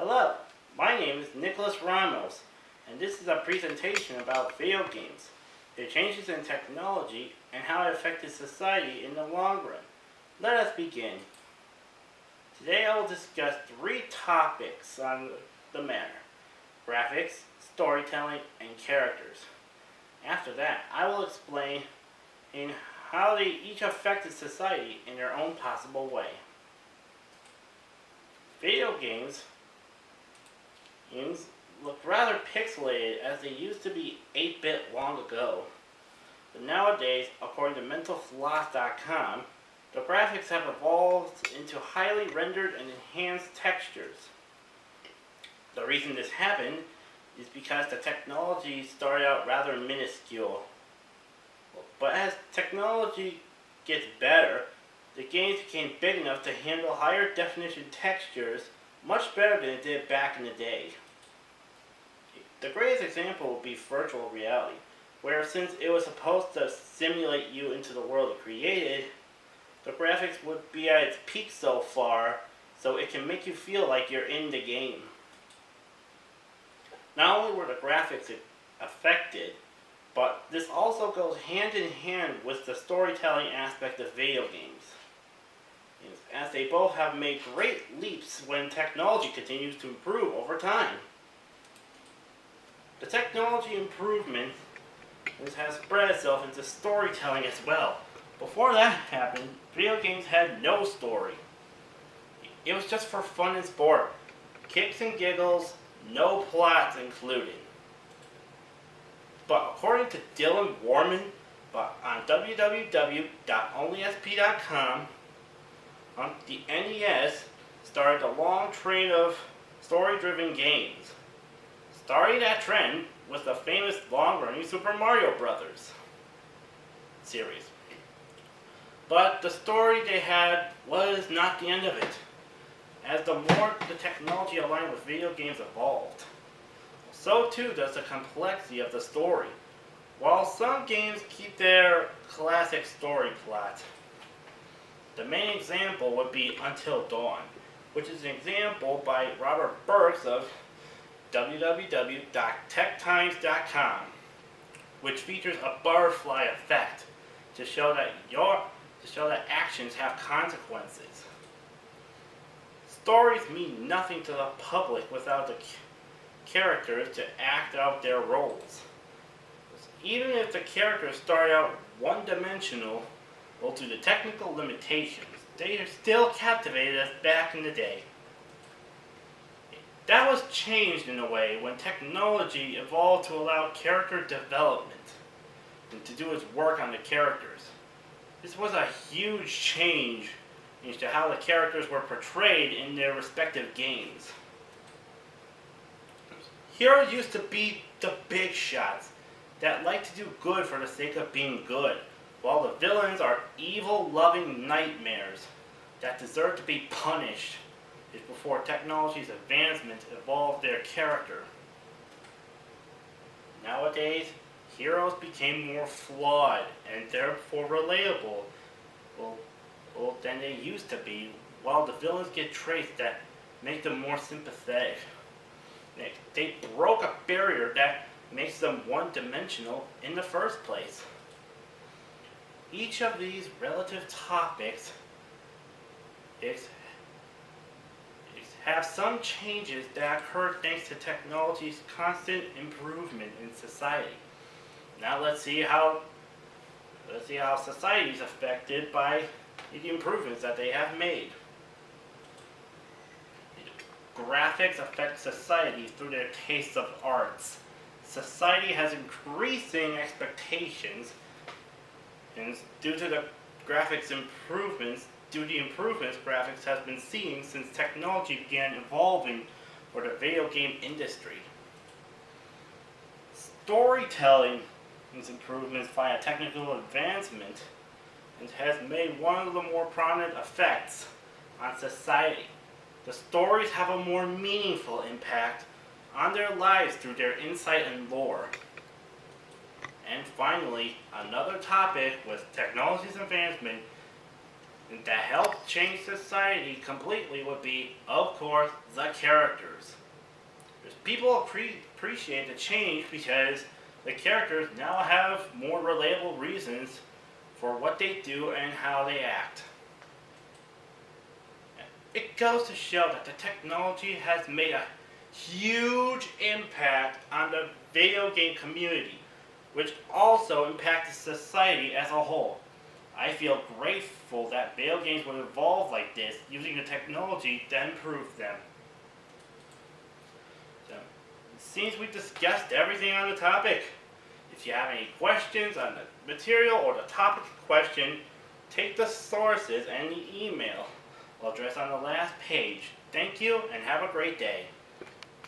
Hello, my name is Nicholas Ramos, and this is a presentation about video games, their changes in technology, and how it affected society in the long run. Let us begin. Today I will discuss 3 topics on the matter: graphics, storytelling, and characters. After that, I will explain in how they each affected society in their own possible way. Video games look rather pixelated as they used to be 8-bit long ago. But nowadays, according to MentalFloss.com, the graphics have evolved into highly rendered and enhanced textures. The reason this happened is because the technology started out rather minuscule. But as technology gets better, the games became big enough to handle higher definition textures much better than it did back in the day. The greatest example would be virtual reality, where since it was supposed to simulate you into the world it created, the graphics would be at its peak so far, so it can make you feel like you're in the game. Not only were the graphics affected, but this also goes hand in hand with the storytelling aspect of video games, as they both have made great leaps when technology continues to improve over time. The technology improvement has spread itself into storytelling as well. Before that happened, video games had no story. It was just for fun and sport. Kicks and giggles, no plots included. But according to Dylan Warman on www.onlysp.com, the NES started a long train of story-driven games. Starting that trend was the famous long-running Super Mario Bros. Series. But the story they had was not the end of it, as the more the technology aligned with video games evolved. So too does the complexity of the story. While some games keep their classic story plot, the main example would be Until Dawn, which is an example by Robert Burks of www.techtimes.com, which features a butterfly effect to show that actions have consequences. Stories mean nothing to the public without the characters to act out their roles. Even if the characters start out one-dimensional, due to the technical limitations, they are still captivated us back in the day. That was changed in a way when technology evolved to allow character development and to do its work on the characters. This was a huge change into how the characters were portrayed in their respective games. Heroes used to be the big shots that like to do good for the sake of being good, while the villains are evil, loving nightmares that deserve to be punished before technology's advancement evolved their character. Nowadays, heroes became more flawed and therefore relatable than they used to be, while the villains get traits that make them more sympathetic. They broke a barrier that makes them one-dimensional in the first place. Each of these relative topics have some changes that occur thanks to technology's constant improvement in society. Now let's see how society is affected by the improvements that they have made. Graphics affect society through their taste of arts. Society has increasing expectations, and due to the improvements graphics has been seeing since technology began evolving for the video game industry. Storytelling improvements via technical advancement has made one of the more prominent effects on society. The stories have a more meaningful impact on their lives through their insight and lore. And finally, another topic with technology's advancement And to help change society completely would be, of course, the characters. Because people appreciate the change because the characters now have more relatable reasons for what they do and how they act. It goes to show that the technology has made a huge impact on the video game community, which also impacts society as a whole. I feel grateful that video games would evolve like this, using the technology to improve them. So, it seems we discussed everything on the topic. If you have any questions on the material or the topic in question, take the sources and the email address on the last page. Thank you and have a great day.